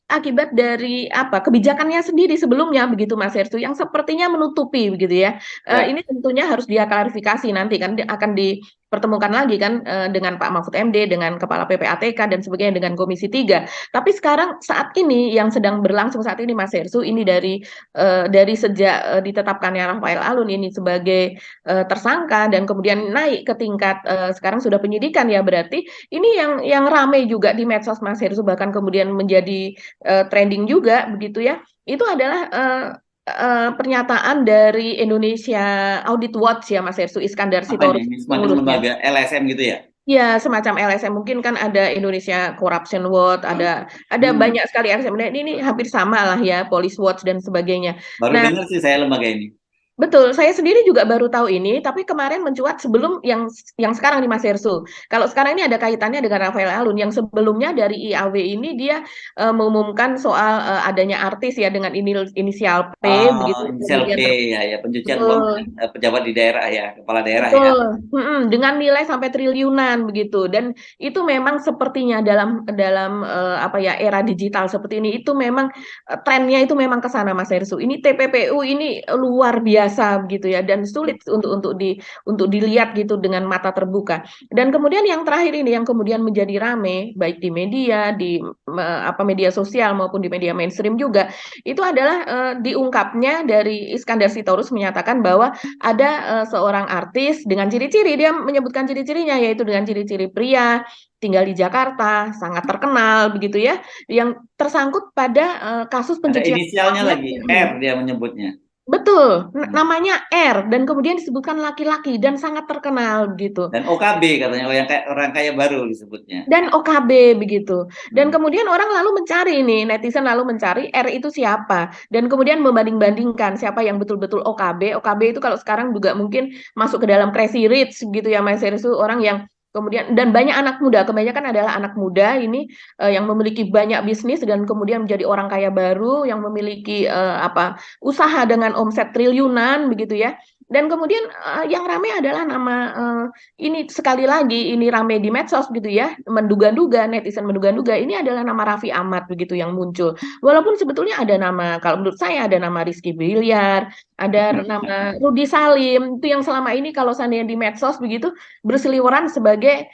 Akibat dari apa kebijakannya sendiri sebelumnya begitu Mas Hersu, yang sepertinya menutupi begitu ya. Ini tentunya harus dia klarifikasi nanti kan, akan dipertemukan lagi kan dengan Pak Mahfud MD, dengan Kepala PPATK dan sebagainya, dengan Komisi 3. Tapi sekarang saat ini yang sedang berlangsung saat ini Mas Hersu, ini dari sejak ditetapkannya Rafael Alun ini sebagai tersangka dan kemudian naik ke tingkat sekarang sudah penyidikan ya, berarti ini yang ramai juga di medsos Mas Hersu, bahkan kemudian menjadi trending juga begitu ya. Itu adalah pernyataan dari Indonesia Audit Watch ya Mas Hersu, Iskandar Apa Sitorus ini? Semacam pengurusnya. lembaga LSM gitu ya? Ya, semacam LSM mungkin kan ada Indonesia Corruption Watch, ada Hmm, banyak sekali LSM. Nah, ini hampir sama lah ya, Police Watch dan sebagainya. baru Nah, dengar sih saya lembaga ini. betul, saya sendiri juga baru tahu ini, tapi kemarin mencuat sebelum yang sekarang di Mas Hersu. Kalau sekarang ini ada kaitannya dengan Rafael Alun, yang sebelumnya dari IAW ini dia mengumumkan soal adanya artis ya dengan inisial P Oh, begitu, inisial P kemudian ya, ya pencucian uang betul. pejabat di daerah ya, kepala daerah ya. Betul, dengan nilai sampai triliunan begitu. Dan itu memang sepertinya dalam dalam apa ya era digital seperti ini itu memang trennya itu memang ke sana Mas Hersu. Ini TPPU ini luar biasa begitu ya dan sulit untuk dilihat gitu dengan mata terbuka. Dan kemudian yang terakhir ini yang kemudian menjadi rame baik di media, di apa media sosial maupun di media mainstream juga itu adalah diungkapnya dari Iskandar Sitorus menyatakan bahwa ada seorang artis dengan ciri-ciri, dia menyebutkan ciri-cirinya yaitu dengan ciri-ciri pria, tinggal di Jakarta, sangat terkenal begitu ya, yang tersangkut pada kasus Ada pencucian uang inisialnya yang lagi, R ini. dia menyebutnya. Betul, Hmm. namanya R dan kemudian disebutkan laki-laki dan sangat terkenal begitu. Dan OKB katanya, orang kaya baru disebutnya. Dan OKB begitu. Dan Hmm. kemudian orang lalu mencari nih, netizen lalu mencari R itu siapa. Dan kemudian membanding-bandingkan siapa yang betul-betul OKB. OKB itu kalau sekarang juga mungkin masuk ke dalam Crazy Rich gitu ya Mas Heru, orang yang kemudian dan banyak anak muda, kebanyakan adalah anak muda ini yang memiliki banyak bisnis dan kemudian menjadi orang kaya baru yang memiliki apa usaha dengan omset triliunan begitu ya. Dan kemudian yang ramai adalah nama ini sekali lagi ini ramai di medsos gitu ya, menduga-duga netizen menduga-duga ini adalah nama Raffi Ahmad begitu yang muncul. Walaupun sebetulnya ada nama, kalau menurut saya ada nama Rizky Bilyar, ada nama Rudi Salim, itu yang selama ini kalau seandainya di medsos begitu berseliweran sebagai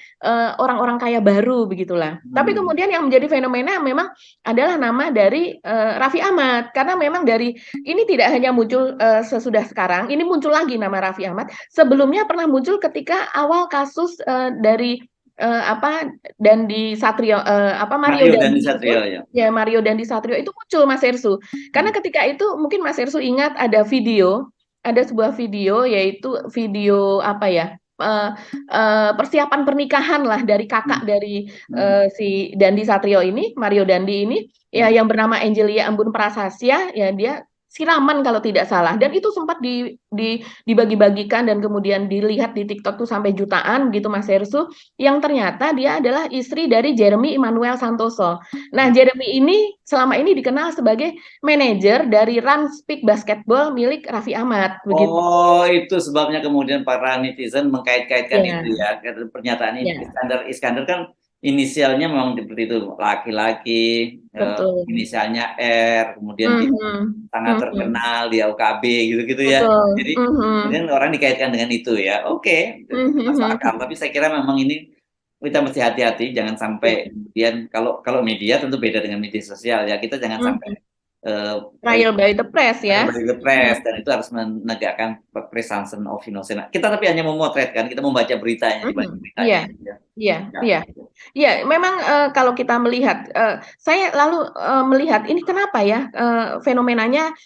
orang-orang kaya baru begitulah. Tapi Hmm. kemudian yang menjadi fenomena memang adalah nama dari Raffi Ahmad karena memang dari ini tidak hanya muncul sesudah sekarang, ini muncul lagi nama Raffi Ahmad. Sebelumnya pernah muncul ketika awal kasus dari apa Dandi Satrio apa Mario Mario Dandi Dandi itu Satrio ya. ya Mario Dandi Satrio itu muncul Mas Ersu karena Hmm. ketika itu mungkin Mas Ersu ingat ada sebuah video yaitu video apa ya persiapan pernikahan lah dari kakak dari Hmm. si Dandi Satrio ini Mario Dandi ini ya Hmm. yang bernama Angelia Embun Prasasya ya dia siraman kalau tidak salah dan itu sempat dibagi-bagikan dan kemudian dilihat di TikTok tuh sampai jutaan gitu Mas Hersu yang ternyata dia adalah istri dari Jeremy Emmanuel Santoso. Nah, Jeremy ini selama ini dikenal sebagai manajer dari Rans Peak Basketball milik Raffi Ahmad begitu. Oh, itu sebabnya kemudian para netizen mengkait-kaitkan itu Ya, ya. Pernyataan ini ya, Iskandar kan inisialnya memang seperti itu, laki-laki, betul. inisialnya R, kemudian dia Mhm, sangat mhm, terkenal di UKB gitu-gitu ya. betul. Jadi kemudian Mhm, orang dikaitkan dengan itu ya. Oke, itu mhm, masuk mhm, akal. Tapi saya kira memang ini kita mesti hati-hati, jangan sampai ya. kemudian kalau kalau media tentu beda dengan media sosial ya. Kita jangan sampai Mhm. eh, Trial by the press ada ya. body press dan Mhm, itu harus menegakkan presumption of innocence. Kita tapi hanya memotret kan, kita membaca beritanya, dibaca Iya, beritanya. Ya. iya, Ya. iya. Iya, memang kalau kita melihat, saya lalu melihat ini kenapa ya fenomenanya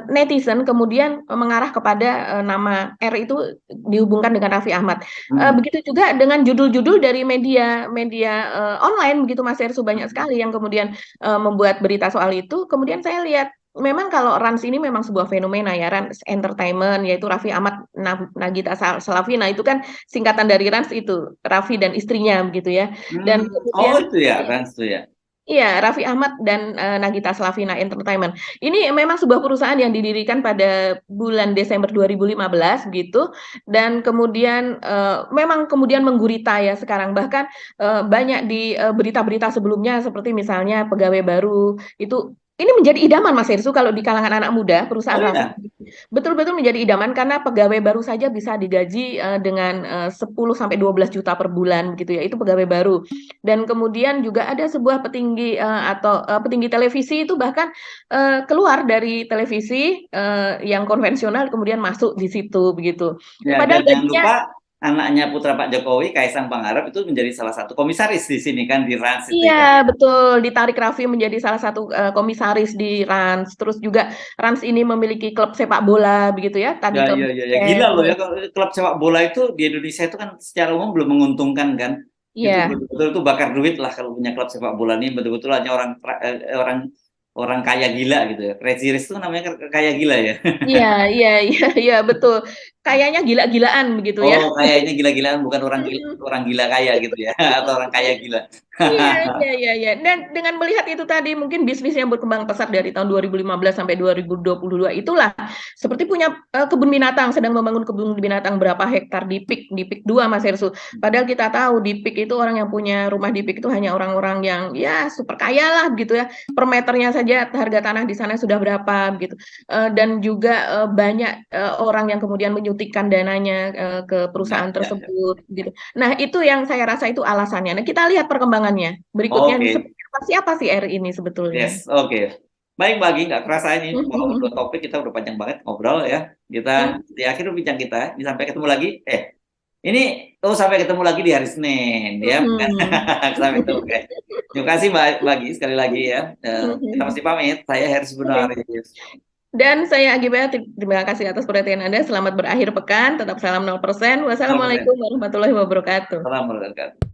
netizen kemudian mengarah kepada nama R itu dihubungkan dengan Raffi Ahmad. Hmm. Begitu juga dengan judul-judul dari media-media online begitu Mas Ersu banyak sekali yang kemudian membuat berita soal itu. Kemudian saya lihat memang kalau Rans ini memang sebuah fenomena ya Rans Entertainment yaitu Raffi Ahmad Nagita Slavina itu kan singkatan dari Rans itu Raffi dan istrinya begitu ya dan Oh kemudian itu ya, kan itu ya. iya Raffi Ahmad dan Nagita Slavina Entertainment ini memang sebuah perusahaan yang didirikan pada bulan Desember 2015 gitu dan kemudian memang kemudian menggurita ya sekarang bahkan banyak di berita-berita sebelumnya seperti misalnya pegawai baru itu ini menjadi idaman Mas Hersu kalau di kalangan anak muda perusahaan Oh Raffi iya. betul-betul menjadi idaman karena pegawai baru saja bisa digaji dengan 10 sampai 12 juta per bulan gitu ya. Itu pegawai baru. Dan kemudian juga ada sebuah petinggi atau petinggi televisi itu bahkan keluar dari televisi yang konvensional kemudian masuk di situ begitu. Ya, dan Padahal jangan lupa gajinya anaknya putra Pak Jokowi, Kaisang Pangarep itu menjadi salah satu komisaris di sini kan di Rans itu Iya, ya. betul. Ditarik Raffi menjadi salah satu komisaris di Rans. Terus juga Rans ini memiliki klub sepak bola, begitu ya. Tadi Ya, klub ya, ya, ya, basket. gila loh ya kalau klub sepak bola itu di Indonesia itu kan secara umum belum menguntungkan kan. Itu Iya, betul-betul itu bakar duit lah kalau punya klub sepak bola ini betul-betul hanya orang orang kaya gila gitu ya. Crazy Rich itu namanya kaya gila ya. iya, iya, iya, iya, betul. Kayaknya gila-gilaan begitu ya. Oh, kayaknya gila-gilaan bukan Mm-mm. orang gila kaya gitu ya atau orang kaya gila. Iya, iya, iya, iya. Dan dengan melihat itu tadi, mungkin bisnis yang berkembang pesat dari tahun 2015 sampai 2022 itulah seperti punya kebun binatang, sedang membangun kebun binatang berapa hektar di Pik 2 Mas Hersu. Padahal kita tahu di Pik itu orang yang punya rumah di Pik itu hanya orang-orang yang ya super kaya lah gitu ya. Per meternya saja harga tanah di sana sudah berapa gitu. Dan juga banyak orang yang kemudian menyuntikkan dananya ke Ya, perusahaan ya, ya. tersebut gitu. Nah, itu yang saya rasa itu alasannya. Nah, kita lihat perkembangannya. Berikutnya nih, Oke. seperti apa siapa sih RI ini sebetulnya? Yes, oke. Baik, Bagi, nggak kerasa ini mau dua topik kita udah panjang banget ngobrol ya. Kita di akhir bincang kita, ini sampai ketemu lagi. Ini sampai ketemu lagi di hari Senin ya. Sampai ketemu guys. Terima kasih Bagi sekali lagi ya. Kita masih pamit. Saya Hersy Oke. Gunawan. Dan saya Agibah, terima kasih atas perhatian Anda. Selamat berakhir pekan. Tetap salam 0%. Wassalamualaikum warahmatullahi wabarakatuh. Salam olahraga.